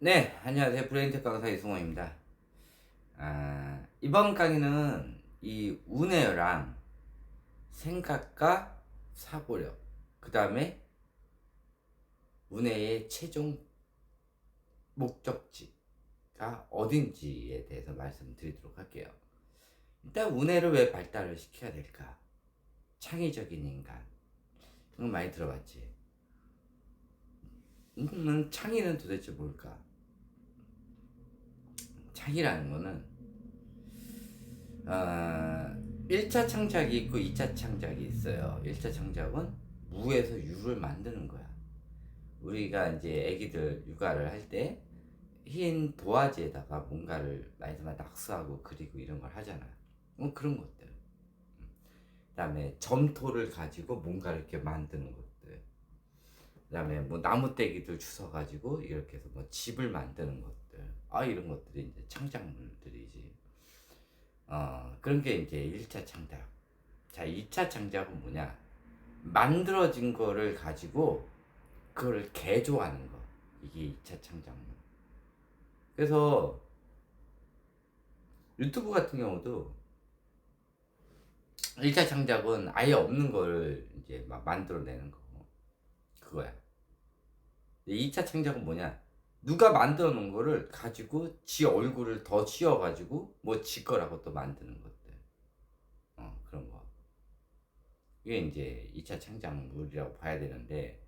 네, 안녕하세요. 브레인텍 강사 이승호입니다. 이번 강의는 이 운해랑 생각과 사고력, 그 다음에 운해의 최종 목적지가 어딘지에 대해서 말씀드리도록 할게요. 일단 운해를 왜 발달을 시켜야 될까? 창의적인 인간. 이건 많이 들어봤지. 창의는 도대체 뭘까? 창의라는 거는 1차 창작이 있고 2차 창작이 있어요. 1차 창작은 무에서 유를 만드는 거야. 우리가 이제 애기들 육아를 할 때 흰 도화지에다가 뭔가를 마지막에 낙서하고 그리고 이런 걸 하잖아. 그런 것들. 그 다음에 점토를 가지고 뭔가를 이렇게 만드는 것들. 그 다음에 뭐 나무떼기들 주워가지고 이렇게 해서 뭐 집을 만드는 것들. 이런 것들이 이제 창작물들이지. 그런 게 이제 1차 창작. 자, 2차 창작은 뭐냐? 만들어진 거를 가지고 그걸 개조하는 거. 이게 2차 창작물. 그래서 유튜브 같은 경우도 1차 창작은 아예 없는 거를 이제 막 만들어내는 거. 그거야. 2차 창작은 뭐냐? 누가 만들어 놓은 거를 가지고 지 얼굴을 더 씌워가지고 뭐 지 거라고 또 만드는 것들. 그런 거. 이게 이제 2차 창작물이라고 봐야 되는데,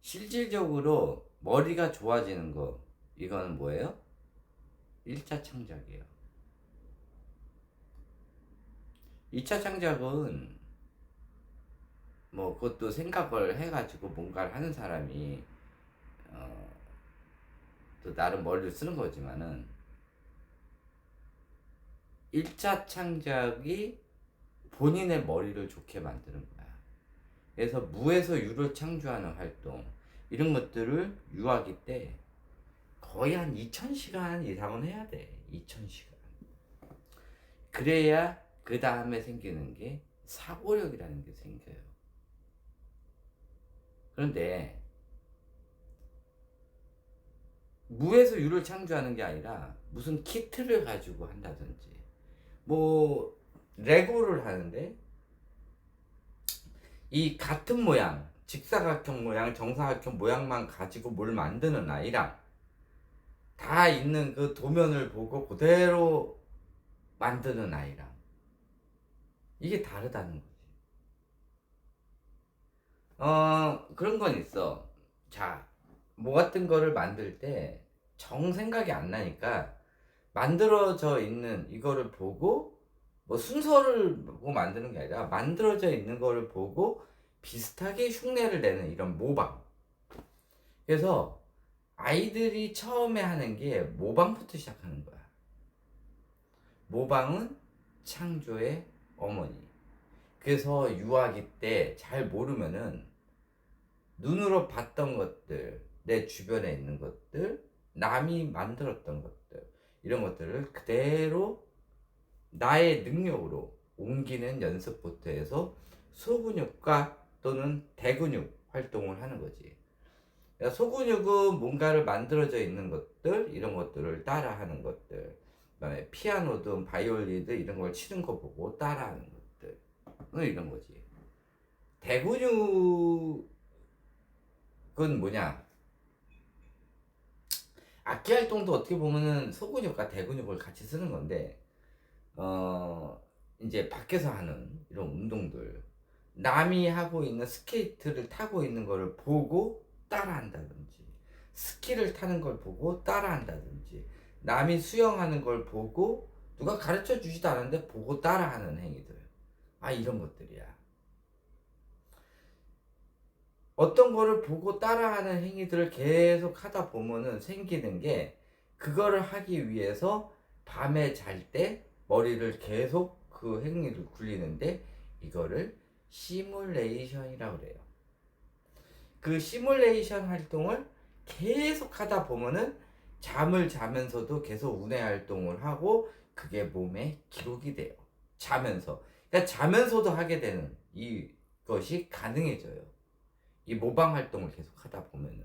실질적으로 머리가 좋아지는 거, 이거는 뭐예요? 1차 창작이에요. 2차 창작은 뭐 그것도 생각을 해가지고 뭔가를 하는 사람이 어, 또 나름 머리를 쓰는 거지만은, 1차 창작이 본인의 머리를 좋게 만드는 거야. 그래서 무에서 유를 창조하는 활동, 이런 것들을 유아기 때 거의 한 2000시간 이상은 해야 돼. 2000시간. 그래야 그 다음에 생기는 게 사고력이라는 게 생겨요. 그런데 무에서 유를 창조하는 게 아니라 무슨 키트를 가지고 한다든지, 뭐 레고를 하는데 이 같은 모양, 직사각형 모양, 정사각형 모양만 가지고 뭘 만드는 아이랑 다 있는 그 도면을 보고 그대로 만드는 아이랑, 이게 다르다는 거지. 그런 건 있어. 자, 뭐 같은 거를 만들 때 정 생각이 안 나니까 만들어져 있는 이거를 보고, 뭐 순서를 보고 만드는 게 아니라 만들어져 있는 거를 보고 비슷하게 흉내를 내는 이런 모방. 그래서 아이들이 처음에 하는 게 모방부터 시작하는 거야. 모방은 창조의 어머니. 그래서 유아기 때 잘 모르면은 눈으로 봤던 것들, 내 주변에 있는 것들, 남이 만들었던 것들, 이런 것들을 그대로 나의 능력으로 옮기는 연습부터 해서 소근육과 또는 대근육 활동을 하는 거지. 그러니까 소근육은 뭔가를 만들어져 있는 것들, 이런 것들을 따라하는 것들, 그다음에 피아노든 바이올린든 이런 걸 치는 거 보고 따라하는 것들, 이런 거지. 대근육은 뭐냐? 악기 활동도 어떻게 보면은 소근육과 대근육을 같이 쓰는 건데, 어 이제 밖에서 하는 이런 운동들, 남이 하고 있는 스케이트를 타고 있는 거를 보고 따라한다든지, 스키를 타는 걸 보고 따라한다든지, 남이 수영하는 걸 보고 누가 가르쳐 주지도 않았는데 보고 따라하는 행위들, 이런 것들이야. 어떤 거를 보고 따라하는 행위들을 계속 하다 보면은 생기는 게, 그거를 하기 위해서 밤에 잘 때 머리를 계속 그 행위를 굴리는데, 이거를 시뮬레이션이라고 그래요. 그 시뮬레이션 활동을 계속 하다 보면은 잠을 자면서도 계속 운해 활동을 하고 그게 몸에 기록이 돼요. 자면서. 그러니까 자면서도 하게 되는 이것이 가능해져요. 이 모방 활동을 계속 하다 보면은.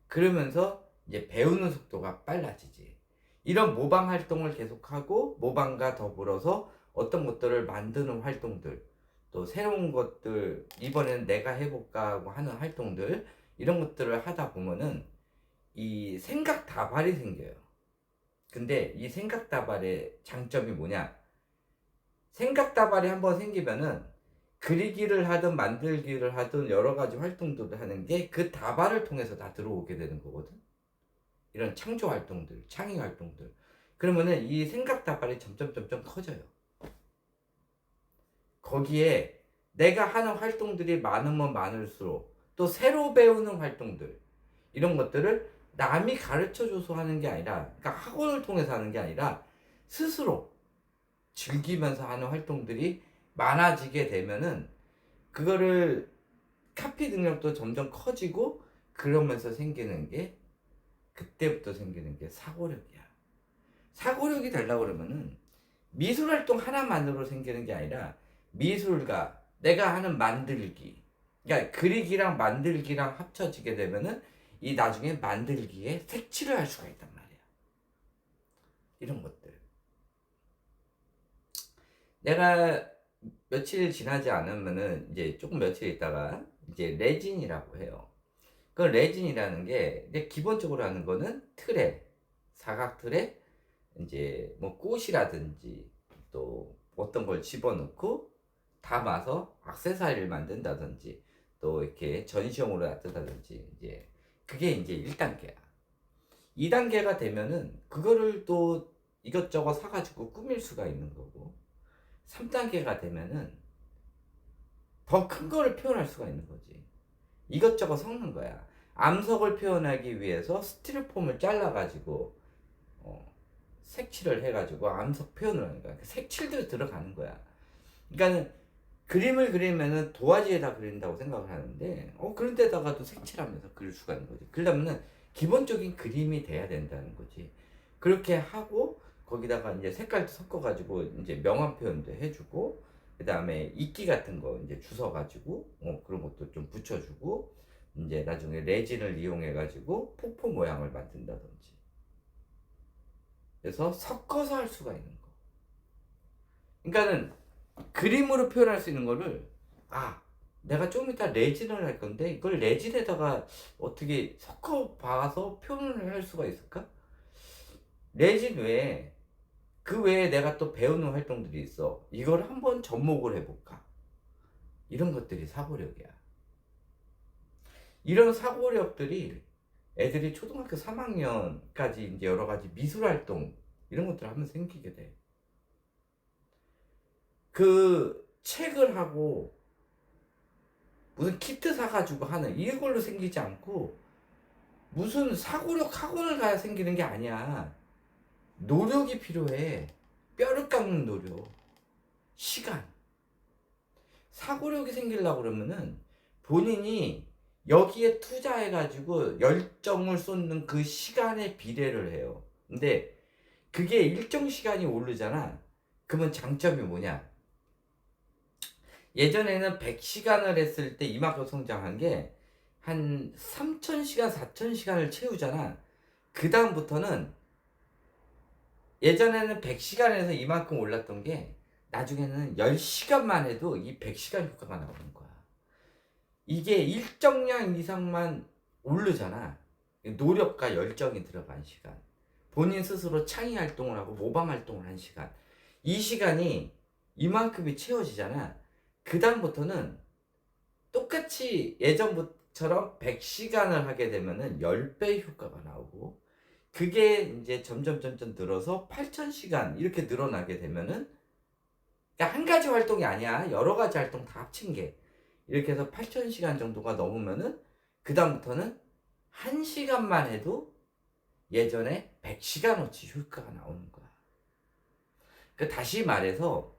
그러면서 이제 배우는 속도가 빨라지지. 이런 모방 활동을 계속하고 모방과 더불어서 어떤 것들을 만드는 활동들, 또 새로운 것들, 이번에는 내가 해볼까 하고 하는 활동들, 이런 것들을 하다 보면은 이 생각 다발이 생겨요. 근데 이 생각 다발의 장점이 뭐냐? 생각 다발이 한번 생기면은 그리기를 하든 만들기를 하든 여러 가지 활동들을 하는 게 그 다발을 통해서 다 들어오게 되는 거거든. 이런 창조 활동들, 창의 활동들. 그러면은 이 생각 다발이 점점 커져요. 거기에 내가 하는 활동들이 많으면 많을수록 또 새로 배우는 활동들, 이런 것들을 남이 가르쳐줘서 하는 게 아니라, 그러니까 학원을 통해서 하는 게 아니라 스스로 즐기면서 하는 활동들이 많아지게 되면은 그거를 카피 능력도 점점 커지고, 그러면서 생기는 게, 그때부터 생기는 게 사고력이야. 사고력이 되려고 그러면은 미술 활동 하나만으로 생기는 게 아니라 미술가, 내가 하는 만들기, 그러니까 그리기랑 만들기랑 합쳐지게 되면은 이 나중에 만들기에 색칠을 할 수가 있단 말이야. 이런 것들. 내가 며칠 지나지 않으면은 이제 조금 며칠 있다가 이제 레진이라고 해요. 그 레진이라는 게 이제 기본적으로 하는 거는 틀에, 사각 틀에 이제 뭐 꽃이라든지 또 어떤 걸 집어넣고 담아서 액세서리를 만든다든지 또 이렇게 전시용으로 놔둔다든지, 이제 그게 이제 1단계야. 2단계가 되면은 그거를 또 이것저것 사가지고 꾸밀 수가 있는 거고, 3단계가 되면은 더 큰 거를 표현할 수가 있는 거지. 이것저것 섞는 거야. 암석을 표현하기 위해서 스티로폼을 잘라가지고 색칠을 해가지고 암석 표현을 하는 거야. 색칠도 들어가는 거야. 그러니까는 그림을 그리면은 도화지에다 그린다고 생각을 하는데 그런 데다가도 색칠하면서 그릴 수가 있는 거지. 그러려면은 기본적인 그림이 돼야 된다는 거지. 그렇게 하고 거기다가 이제 색깔도 섞어가지고 이제 명암 표현도 해주고, 그 다음에 이끼 같은 거 이제 주워가지고 그런 것도 좀 붙여주고, 이제 나중에 레진을 이용해가지고 폭포 모양을 만든다든지. 그래서 섞어서 할 수가 있는 거. 그러니까는 그림으로 표현할 수 있는 거를, 내가 좀 이따 레진을 할 건데 이걸 레진에다가 어떻게 섞어 봐서 표현을 할 수가 있을까? 레진 외에 그 외에 내가 또 배우는 활동들이 있어. 이걸 한번 접목을 해볼까? 이런 것들이 사고력이야. 이런 사고력들이 애들이 초등학교 3학년까지 이제 여러 가지 미술 활동 이런 것들을 하면 생기게 돼. 그 책을 하고 무슨 키트 사가지고 하는 이걸로 생기지 않고, 무슨 사고력 학원을 가야 생기는 게 아니야. 노력이 필요해. 뼈를 깎는 노력, 시간. 사고력이 생기려고 그러면은 본인이 여기에 투자해가지고 열정을 쏟는 그 시간에 비례를 해요. 근데 그게 일정 시간이 오르잖아. 그러면 장점이 뭐냐? 예전에는 100시간을 했을 때 이만큼 성장한 게 한 3000시간, 4000시간을 채우잖아. 그 다음부터는 예전에는 100시간에서 이만큼 올랐던 게 나중에는 10시간만 해도 이 100시간 효과가 나오는 거야. 이게 일정량 이상만 오르잖아. 노력과 열정이 들어간 시간. 본인 스스로 창의 활동을 하고 모방 활동을 한 시간. 이 시간이 이만큼이 채워지잖아. 그 다음부터는 똑같이 예전처럼 100시간을 하게 되면은 10배 효과가 나오고, 그게 이제 점점 늘어서 8000시간 이렇게 늘어나게 되면은, 그러니까 한 가지 활동이 아니야. 여러 가지 활동 다 합친 게. 이렇게 해서 8000시간 정도가 넘으면은 그 다음부터는 1시간만 해도 예전에 100시간어치 효과가 나오는 거야. 그러니까 다시 말해서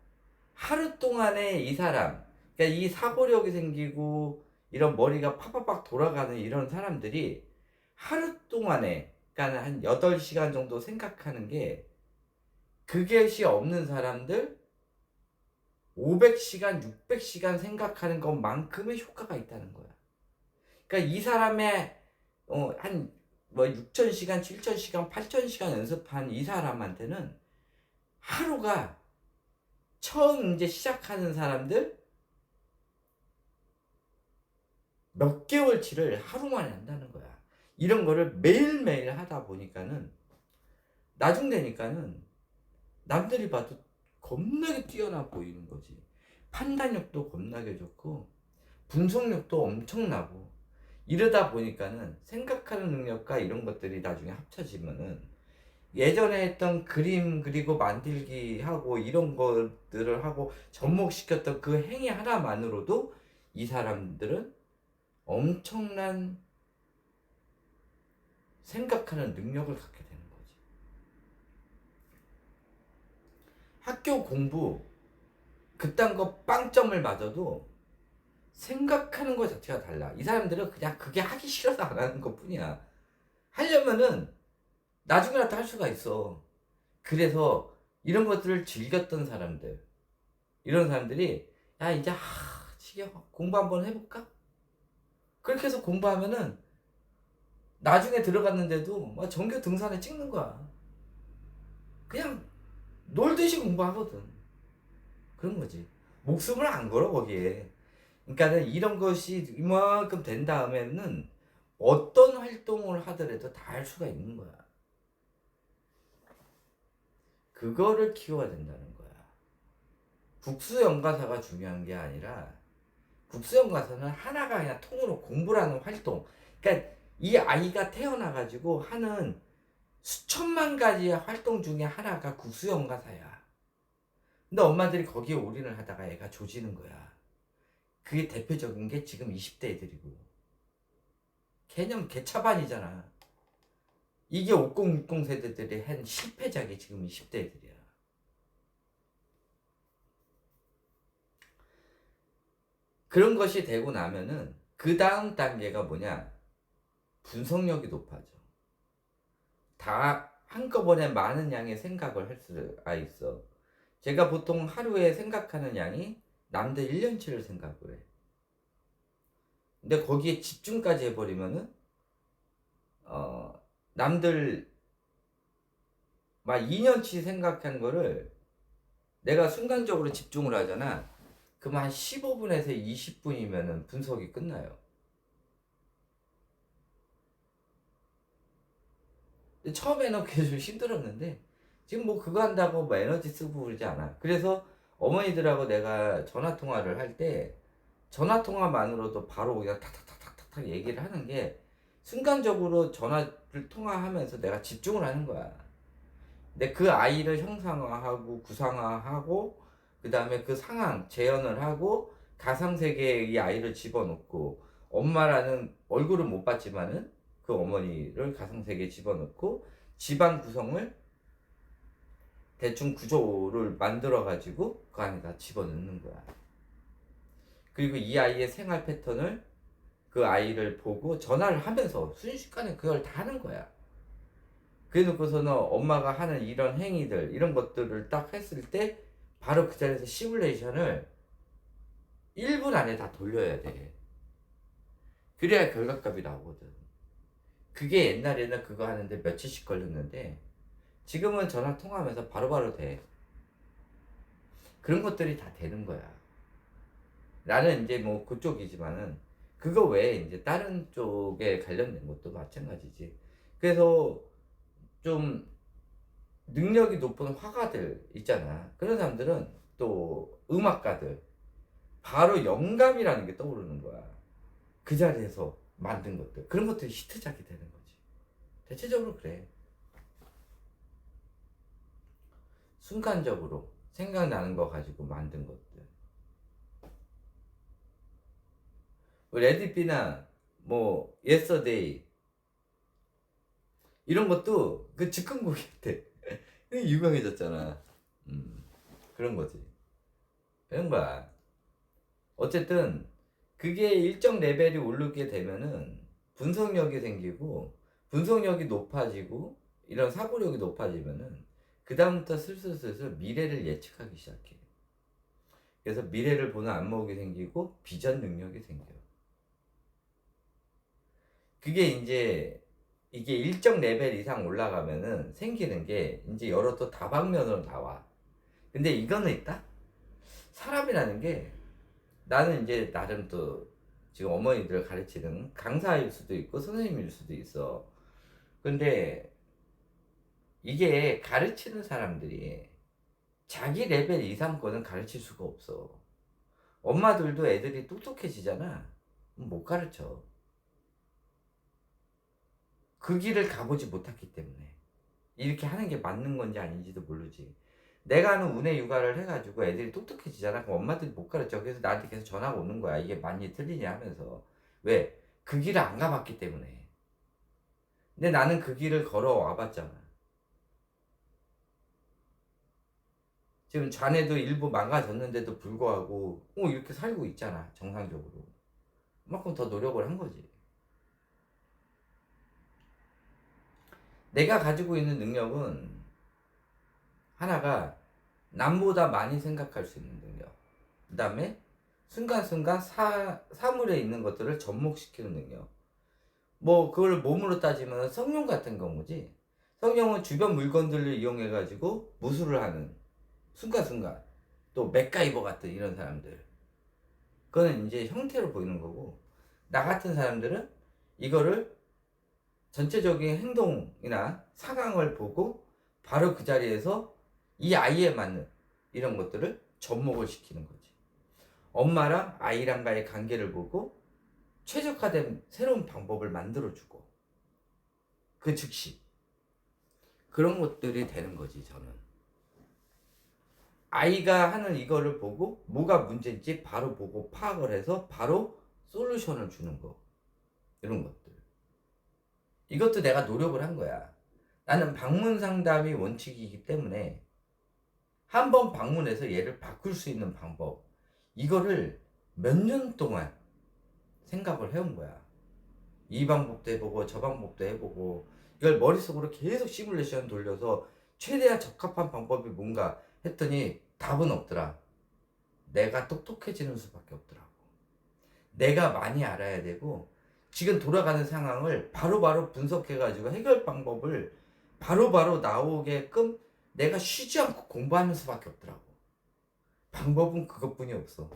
하루 동안에 이 사람, 그러니까 이 사고력이 생기고 이런 머리가 팍팍팍 돌아가는 이런 사람들이 하루 동안에, 그러니까 한 8시간 정도 생각하는 게, 그것이 없는 사람들 500시간, 600시간 생각하는 것만큼의 효과가 있다는 거야. 그러니까 이 사람의 한 뭐 6,000시간, 7,000시간, 8,000시간 연습한 이 사람한테는 하루가 처음 이제 시작하는 사람들 몇 개월치를 하루 만에 한다는 거야. 이런 거를 매일매일 하다 보니까는 나중 되니까는 남들이 봐도 겁나게 뛰어나 보이는 거지. 판단력도 겁나게 좋고 분석력도 엄청나고 이러다 보니까는 생각하는 능력과 이런 것들이 나중에 합쳐지면은 예전에 했던 그림 그리고 만들기 하고 이런 것들을 하고 접목시켰던 그 행위 하나만으로도 이 사람들은 엄청난 생각하는 능력을 갖게 되는 거지. 학교 공부 그딴 거 빵점을 맞아도 생각하는 것 자체가 달라. 이 사람들은 그냥 그게 하기 싫어서 안 하는 것 뿐이야. 하려면은 나중에라도 할 수가 있어. 그래서 이런 것들을 즐겼던 사람들, 이런 사람들이 야 이제 지겨워 공부 한번 해볼까? 그렇게 해서 공부하면은 나중에 들어갔는데도 막 전교 등산에 찍는 거야. 그냥 놀듯이 공부하거든. 그런 거지. 목숨을 안 걸어 거기에. 그러니까는 이런 것이 이만큼 된 다음에는 어떤 활동을 하더라도 다 할 수가 있는 거야. 그거를 키워야 된다는 거야. 국수연가사가 중요한 게 아니라 국수연가사는 하나가 그냥 통으로 공부라는 활동. 그러니까 이 아이가 태어나가지고 하는 수천만 가지의 활동 중에 하나가 국수연가사야. 근데 엄마들이 거기에 올인을 하다가 애가 조지는 거야. 그게 대표적인 게 지금 20대 애들이고. 개념 개차반이잖아. 이게 5060 세대들이 한 실패작이 지금 20대 애들이야. 그런 것이 되고 나면은 그 다음 단계가 뭐냐? 분석력이 높아져. 다 한꺼번에 많은 양의 생각을 할 수가 있어. 제가 보통 하루에 생각하는 양이 남들 1년치를 생각을 해. 근데 거기에 집중까지 해버리면은 남들 막 2년치 생각한 거를 내가 순간적으로 집중을 하잖아. 그럼 한 15분에서 20분이면은 분석이 끝나요. 근데 처음에는 그게 좀 힘들었는데 지금 뭐 그거 한다고 뭐 에너지 쓰고 그러지 않아. 그래서 어머니들하고 내가 전화 통화를 할 때 전화 통화만으로도 바로 그냥 탁탁탁탁탁 얘기를 하는 게 순간적으로 전화를 통화하면서 내가 집중을 하는 거야. 근데 그 아이를 형상화하고 구상화하고 그 다음에 그 상황 재현을 하고 가상세계에 이 아이를 집어넣고 엄마라는 얼굴은 못 봤지만은 그 어머니를 가상세계에 집어넣고 집안 구성을 대충 구조를 만들어 가지고 그 안에다 집어넣는 거야. 그리고 이 아이의 생활 패턴을 그 아이를 보고 전화를 하면서 순식간에 그걸 다 하는 거야. 그래 놓고서는 엄마가 하는 이런 행위들 이런 것들을 딱 했을 때 바로 그 자리에서 시뮬레이션을 1분 안에 다 돌려야 돼. 그래야 결과값이 나오거든. 그게 옛날에는 그거 하는데 며칠씩 걸렸는데 지금은 전화 통화하면서 바로바로 돼. 그런 것들이 다 되는 거야. 나는 이제 뭐 그쪽이지만은 그거 외에 이제 다른 쪽에 관련된 것도 마찬가지지. 그래서 좀 능력이 높은 화가들 있잖아. 그런 사람들은 또 음악가들 바로 영감이라는 게 떠오르는 거야. 그 자리에서 만든 것들 그런 것들이 히트작이 되는 거지. 대체적으로 그래. 순간적으로 생각나는 거 가지고 만든 것들. 레디비나 뭐 예스터데이 이런 것도 그 즉흥곡인데 유명해졌잖아. 그런 거지. 그런 거야. 어쨌든 그게 일정 레벨이 오르게 되면은 분석력이 생기고 분석력이 높아지고 이런 사고력이 높아지면은 그 다음부터 슬슬 미래를 예측하기 시작해. 그래서 미래를 보는 안목이 생기고 비전 능력이 생겨. 그게 이제 이게 일정 레벨 이상 올라가면은 생기는 게 이제 여러 또 다방면으로 나와. 근데 이거는 있다? 사람이라는 게 나는 이제 나름 또 지금 어머니들을 가르치는 강사일 수도 있고 선생님일 수도 있어. 근데 이게 가르치는 사람들이 자기 레벨 이상 거는 가르칠 수가 없어. 엄마들도 애들이 똑똑해지잖아. 못 가르쳐. 그 길을 가보지 못했기 때문에. 이렇게 하는 게 맞는 건지 아닌지도 모르지. 내가 하는 운의 육아를 해가지고 애들이 똑똑해지잖아. 그럼 엄마들이 못 가르쳐. 그래서 나한테 계속 전화가 오는 거야. 이게 맞니 틀리냐 하면서. 왜? 그 길을 안 가봤기 때문에. 근데 나는 그 길을 걸어와 봤잖아. 지금 자네도 일부 망가졌는데도 불구하고 이렇게 살고 있잖아. 정상적으로. 그만큼 더 노력을 한 거지. 내가 가지고 있는 능력은 하나가 남보다 많이 생각할 수 있는 능력. 그 다음에 순간순간 사물에 있는 것들을 접목시키는 능력. 뭐 그걸 몸으로 따지면 성령 같은 경우지. 성령은 주변 물건들을 이용해 가지고 무술을 하는 순간순간. 또 맥가이버 같은 이런 사람들. 그거는 이제 형태로 보이는 거고, 나 같은 사람들은 이거를 전체적인 행동이나 상황을 보고 바로 그 자리에서 이 아이에 맞는 이런 것들을 접목을 시키는 거지. 엄마랑 아이랑과의 관계를 보고 최적화된 새로운 방법을 만들어주고, 그 즉시 그런 것들이 되는 거지. 저는 아이가 하는 이거를 보고 뭐가 문제인지 바로 보고 파악을 해서 바로 솔루션을 주는 거, 이런 것들. 이것도 내가 노력을 한 거야. 나는 방문 상담이 원칙이기 때문에 한 번 방문해서 얘를 바꿀 수 있는 방법, 이거를 몇 년 동안 생각을 해온 거야. 이 방법도 해보고 저 방법도 해보고 이걸 머릿속으로 계속 시뮬레이션 돌려서 최대한 적합한 방법이 뭔가 했더니 답은 없더라. 내가 똑똑해지는 수밖에 없더라고. 내가 많이 알아야 되고 지금 돌아가는 상황을 바로바로 분석해가지고 해결 방법을 바로바로 나오게끔 내가 쉬지 않고 공부하는 수밖에 없더라고. 방법은 그것뿐이 없어.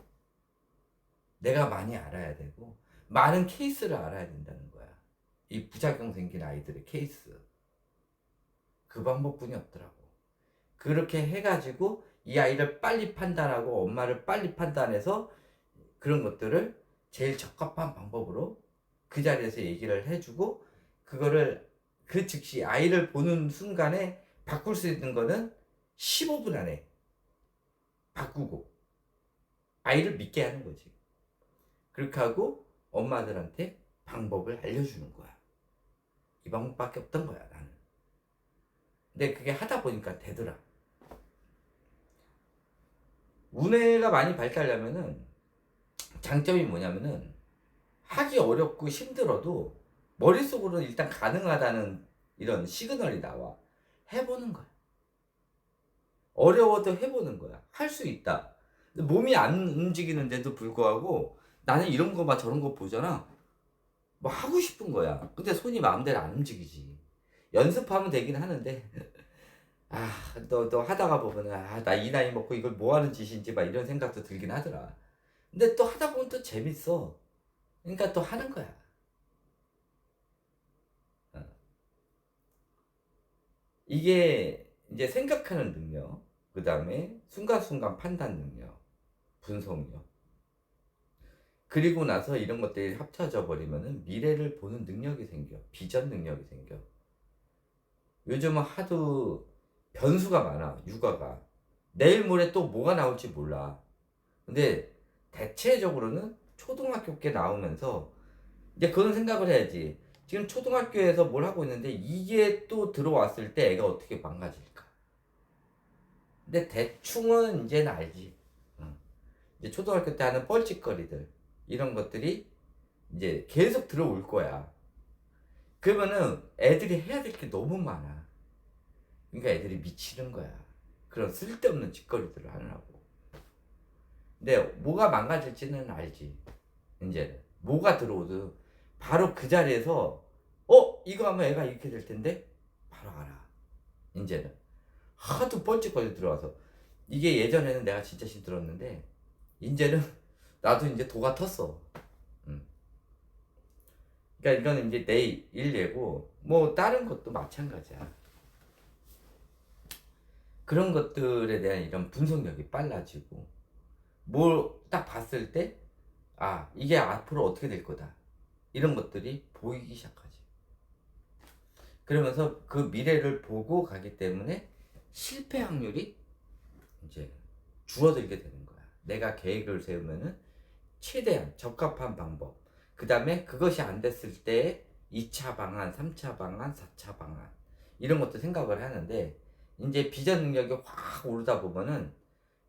내가 많이 알아야 되고 많은 케이스를 알아야 된다는 거야. 이 부작용 생긴 아이들의 케이스. 그 방법뿐이 없더라고. 그렇게 해가지고 이 아이를 빨리 판단하고 엄마를 빨리 판단해서 그런 것들을 제일 적합한 방법으로 그 자리에서 얘기를 해주고, 그거를 그 즉시 아이를 보는 순간에 바꿀 수 있는 거는 15분 안에 바꾸고 아이를 믿게 하는 거지. 그렇게 하고 엄마들한테 방법을 알려주는 거야. 이 방법밖에 없던 거야, 나는. 근데 그게 하다 보니까 되더라. 운해가 많이 발달하면은 장점이 뭐냐면은 하기 어렵고 힘들어도 머릿속으로는 일단 가능하다는 이런 시그널이 나와. 해보는 거야. 어려워도 해보는 거야. 할 수 있다. 몸이 안 움직이는데도 불구하고 나는 이런 거 봐 저런 거 보잖아. 뭐 하고 싶은 거야. 근데 손이 마음대로 안 움직이지. 연습하면 되긴 하는데 너 하다가 보면 나 이 나이 먹고 이걸 뭐 하는 짓인지 막 이런 생각도 들긴 하더라. 근데 또 하다 보면 또 재밌어. 그러니까 또 하는 거야. 어. 이게 이제 생각하는 능력, 그 다음에 순간순간 판단 능력, 분석력. 그리고 나서 이런 것들이 합쳐져 버리면은 미래를 보는 능력이 생겨. 비전 능력이 생겨. 요즘은 하도 변수가 많아, 육아가. 내일 모레 또 뭐가 나올지 몰라. 근데 대체적으로는 초등학교 때 나오면서 이제 그런 생각을 해야지. 지금 초등학교에서 뭘 하고 있는데 이게 또 들어왔을 때 애가 어떻게 망가질까? 근데 대충은 이제는 알지. 응. 이제 초등학교 때 하는 뻘짓거리들, 이런 것들이 이제 계속 들어올 거야. 그러면은 애들이 해야 될 게 너무 많아. 그러니까 애들이 미치는 거야. 그런 쓸데없는 짓거리들을 하느라고. 근데 뭐가 망가질지는 알지. 이제는 뭐가 들어오든 바로 그 자리에서 이거 하면 애가 이렇게 될 텐데 바로 알아. 이제는 하도 뻘찍거려 들어와서. 이게 예전에는 내가 진짜 힘들었는데 이제는 나도 이제 도가 텄어. 그러니까 이거는 이제 내 일례고 뭐 다른 것도 마찬가지야. 그런 것들에 대한 이런 분석력이 빨라지고 뭘 딱 봤을 때 아 이게 앞으로 어떻게 될 거다 이런 것들이 보이기 시작하지. 그러면서 그 미래를 보고 가기 때문에 실패 확률이 이제 줄어들게 되는 거야. 내가 계획을 세우면은 최대한 적합한 방법, 그 다음에 그것이 안 됐을 때 2차 방안, 3차 방안, 4차 방안 이런 것도 생각을 하는데 이제 비전 능력이 확 오르다 보면은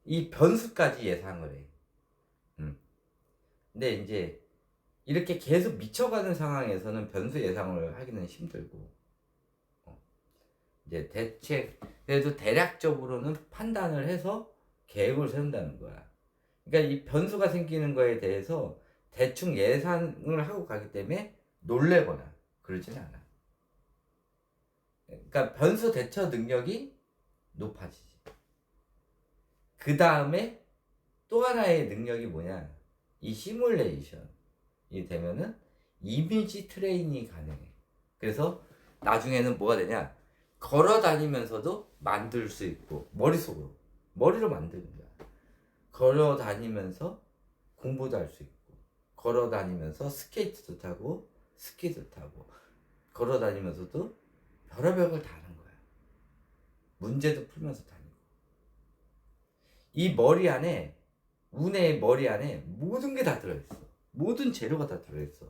이 변수까지 예상을 해. 근데 이제 이렇게 계속 미쳐가는 상황에서는 변수 예상을 하기는 힘들고 이제 대책 그래도 대략적으로는 판단을 해서 계획을 세운다는 거야. 그러니까 이 변수가 생기는 거에 대해서 대충 예상을 하고 가기 때문에 놀래거나 그러진 않아. 그러니까 변수 대처 능력이 높아지지. 그 다음에 또 하나의 능력이 뭐냐? 이 시뮬레이션이 되면은 이미지 트레이닝이 가능해. 그래서 나중에는 뭐가 되냐? 걸어 다니면서도 만들 수 있고 머리로 만드는 거야. 걸어 다니면서 공부도 할 수 있고 걸어 다니면서 스케이트도 타고 스키도 타고 걸어 다니면서도 별의별 걸 다 하는 거야. 문제도 풀면서 다니고 이 머리 안에 운의 머리 안에 모든 게 다 들어있어. 모든 재료가 다 들어있어.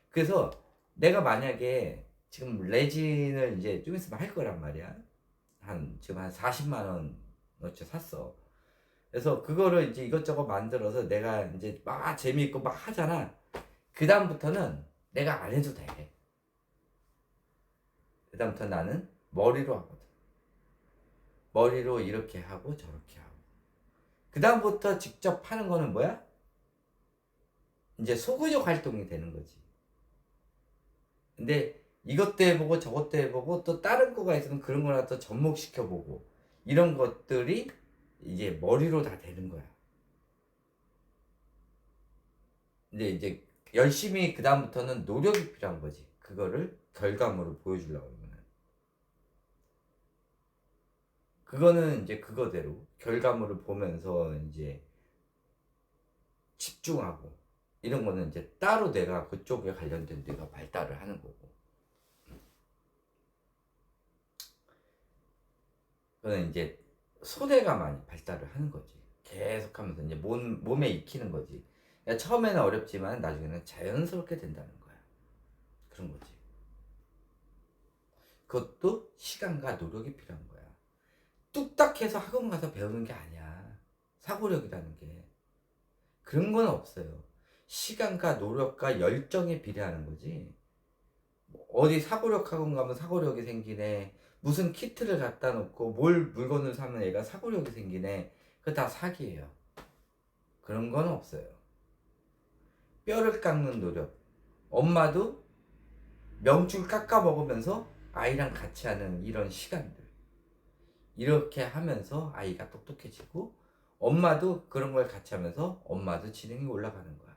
그래서 내가 만약에 지금 레진을 이제 좀 있으면 할 거란 말이야. 지금 한 40만 원어치 샀어. 그래서 그거를 이제 이것저것 만들어서 내가 이제 막 재미있고 막 하잖아. 그 다음부터는 내가 안 해도 돼. 그 다음부터 나는 머리로 하거든. 머리로 이렇게 하고 저렇게 하고. 그 다음부터 직접 하는 거는 뭐야? 이제 소근육 활동이 되는 거지. 근데 이것도 해보고 저것도 해보고 또 다른 거가 있으면 그런 거나 또 접목시켜보고 이런 것들이 이제 머리로 다 되는 거야. 근데 이제 열심히 그 다음부터는 노력이 필요한 거지. 그거를 결과물을 보여주려고 하면 그거는 이제 그거대로 결과물을 보면서 이제 집중하고 이런 거는 이제 따로 내가 그쪽에 관련된 데가 발달을 하는 거고. 그거는 이제 소대가 많이 발달을 하는 거지. 계속 하면서 이제 몸에 익히는 거지. 그러니까 처음에는 어렵지만 나중에는 자연스럽게 된다는 거야. 그런 거지. 그것도 시간과 노력이 필요한 거야. 뚝딱 해서 학원 가서 배우는 게 아니야. 사고력이라는 게. 그런 건 없어요. 시간과 노력과 열정에 비례하는 거지. 어디 사고력 학원 가면 사고력이 생기네. 무슨 키트를 갖다 놓고 물건을 사면 얘가 사고력이 생기네. 그거 다 사기예요. 그런 건 없어요. 뼈를 깎는 노력. 엄마도 명줄 깎아 먹으면서 아이랑 같이 하는 이런 시간들. 이렇게 하면서 아이가 똑똑해지고 엄마도 그런 걸 같이 하면서 엄마도 지능이 올라가는 거야.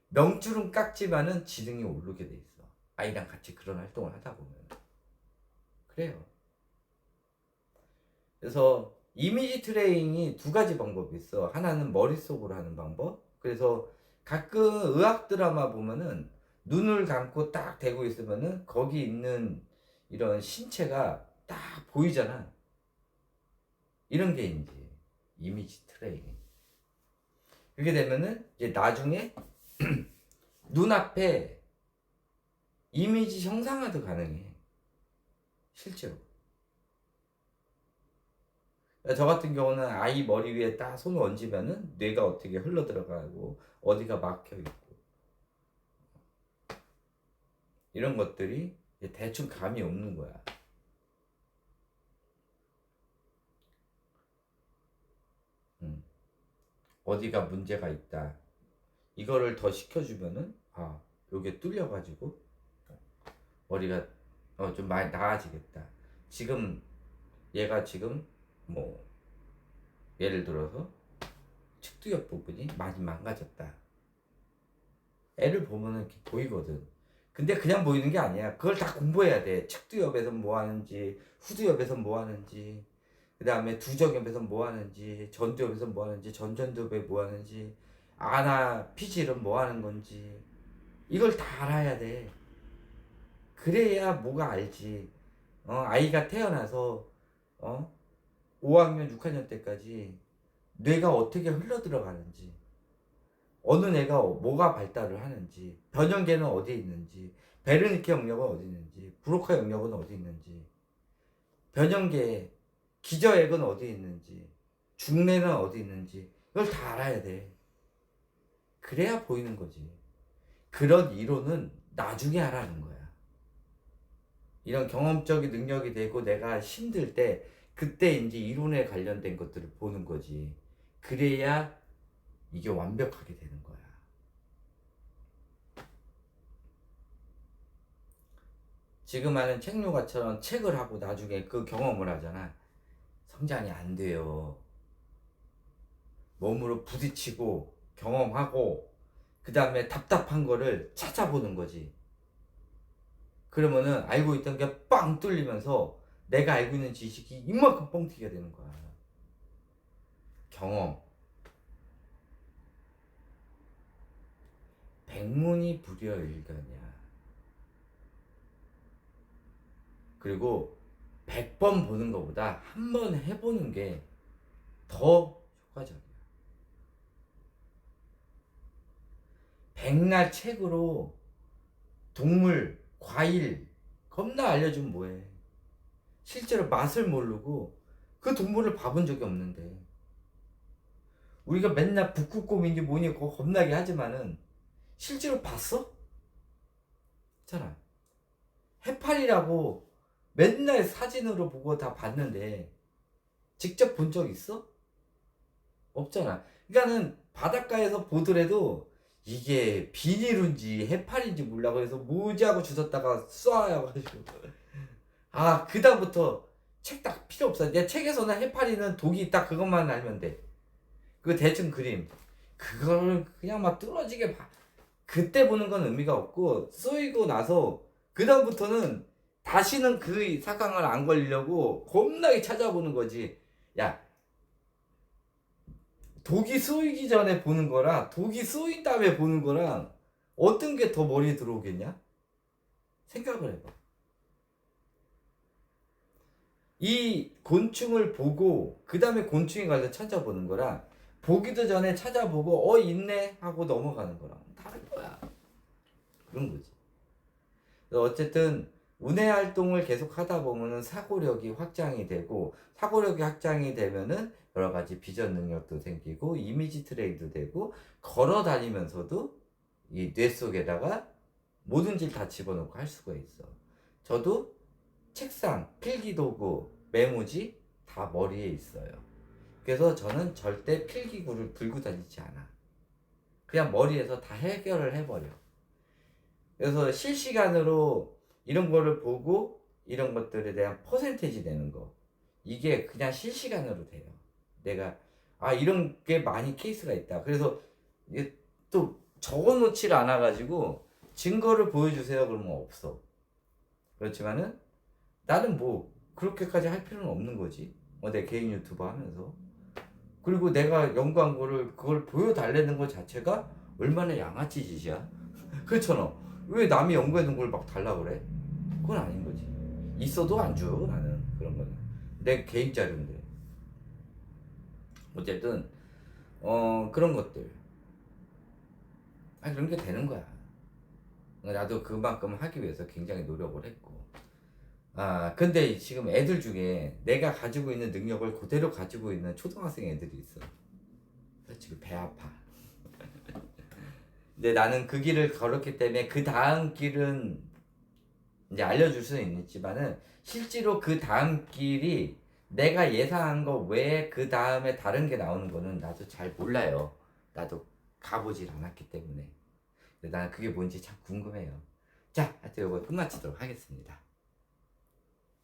명줄은 깎지만은 지능이 오르게 돼 있어. 아이랑 같이 그런 활동을 하다 보면. 그래요. 그래서 이미지 트레이닝이 두 가지 방법이 있어. 하나는 머릿속으로 하는 방법. 그래서 가끔 의학 드라마 보면은 눈을 감고 딱 대고 있으면은 거기 있는 이런 신체가 딱 보이잖아. 이런 게 이제 이미지 트레이닝. 그렇게 되면은 이제 나중에 눈앞에 이미지 형상화도 가능해. 실제로. 저 같은 경우는 아이 머리 위에 딱 손을 얹으면은 뇌가 어떻게 흘러 들어가고 어디가 막혀 있고 이런 것들이 대충 감이 오는 거야. 어디가 문제가 있다. 이거를 더 시켜주면은 요게 뚫려가지고 머리가 좀 많이 나아지겠다. 지금 얘가 지금 뭐 예를 들어서 측두엽 부분이 많이 망가졌다. 애를 보면은 이렇게 보이거든. 근데 그냥 보이는 게 아니야. 그걸 다 공부해야 돼. 측두엽에선 뭐 하는지, 후두엽에선 뭐 하는지, 그 다음에 두정엽에선 뭐 하는지, 전두엽에선 뭐 하는지, 전전두엽에 뭐 하는지, 아나 피질은 뭐 하는 건지, 이걸 다 알아야 돼. 그래야 뭐가 알지. 아이가 태어나서 5학년, 6학년 때까지 뇌가 어떻게 흘러 들어가는지, 어느 애가 뭐가 발달을 하는지, 변형계는 어디에 있는지, 베르니케 영역은 어디 있는지, 브로카 영역은 어디 있는지, 변형계 기저액은 어디 있는지, 중뇌는 어디 있는지, 이걸 다 알아야 돼. 그래야 보이는 거지. 그런 이론은 나중에 하라는 거야. 이런 경험적인 능력이 되고 내가 힘들 때 그때 이제 이론에 관련된 것들을 보는 거지. 그래야 이게 완벽하게 되는 거야. 지금 하는 책요가처럼 책을 하고 나중에 그 경험을 하잖아. 성장이 안 돼요. 몸으로 부딪히고 경험하고 그 다음에 답답한 거를 찾아보는 거지. 그러면은 알고 있던 게 빵 뚫리면서 내가 알고 있는 지식이 이만큼 뻥튀기가 되는 거야. 경험. 백문이 불여일견이야. 그리고 100번 보는 것보다 한 번 해보는 게 더 효과적이야. 백날 책으로 동물, 과일 겁나 알려주면 뭐해. 실제로 맛을 모르고 그 동물을 봐본 적이 없는데 우리가 맨날 북극곰인지 뭐니 그거 겁나게 하지만은 실제로 봤어? 있잖아. 해파리라고 맨날 사진으로 보고 다 봤는데 직접 본 적 있어? 없잖아. 그러니까는 바닷가에서 보더라도 이게 비닐인지 해파리인지 몰라. 그래서 뭐지하고 주웠다가 쏴야가지고 그다음부터 책 딱 필요 없어. 내 책에서는 해파리는 독이 있다 그것만 알면 돼. 그 대충 그림 그걸 그냥 막 뚫어지게 봐. 그때 보는 건 의미가 없고 쏘이고 나서 그다음부터는 다시는 그 사강을 안 걸리려고 겁나게 찾아보는 거지. 야, 독이 쏘이기 전에 보는 거랑 독이 쏘인 다음에 보는 거랑 어떤 게 더 머리에 들어오겠냐? 생각을 해봐. 이 곤충을 보고 그 다음에 곤충에 관해서 찾아보는 거랑 보기도 전에 찾아보고 있네 하고 넘어가는 거랑 다른 거야. 그런 거지. 어쨌든 운해 활동을 계속 하다 보면은 사고력이 확장이 되고 사고력이 확장이 되면은 여러 가지 비전 능력도 생기고 이미지 트레이도 되고 걸어 다니면서도 이 뇌 속에다가 뭐든지 다 집어넣고 할 수가 있어. 저도 책상, 필기도구, 메모지 다 머리에 있어요. 그래서 저는 절대 필기구를 들고 다니지 않아. 그냥 머리에서 다 해결을 해버려. 그래서 실시간으로 이런 거를 보고 이런 것들에 대한 퍼센테이지 내는 거 이게 그냥 실시간으로 돼요. 내가 이런 게 많이 케이스가 있다. 그래서 이게 또 적어놓질 않아가지고 증거를 보여주세요 그러면 없어. 그렇지만은 나는 뭐 그렇게까지 할 필요는 없는 거지. 내 개인 유튜버 하면서. 그리고 내가 연구한 거를 그걸 보여달라는 것 자체가 얼마나 양아치 짓이야. 그렇잖아. 왜 남이 연구해둔 걸 막 달라 그래? 그건 아닌 거지. 있어도 안 줘, 나는. 그런 거는. 내 개인 자료인데. 어쨌든, 그런 것들. 그런 게 되는 거야. 나도 그만큼 하기 위해서 굉장히 노력을 했고. 근데 지금 애들 중에 내가 가지고 있는 능력을 그대로 가지고 있는 초등학생 애들이 있어. 지금 배 아파. 근데 나는 그 길을 걸었기 때문에 그 다음 길은 이제 알려줄 수는 있지만은 실제로 그 다음 길이 내가 예상한 거 외에 그 다음에 다른 게 나오는 거는 나도 잘 몰라요. 나도 가보질 않았기 때문에. 근데 나는 그게 뭔지 참 궁금해요. 자, 하여튼 이거 끝마치도록 하겠습니다.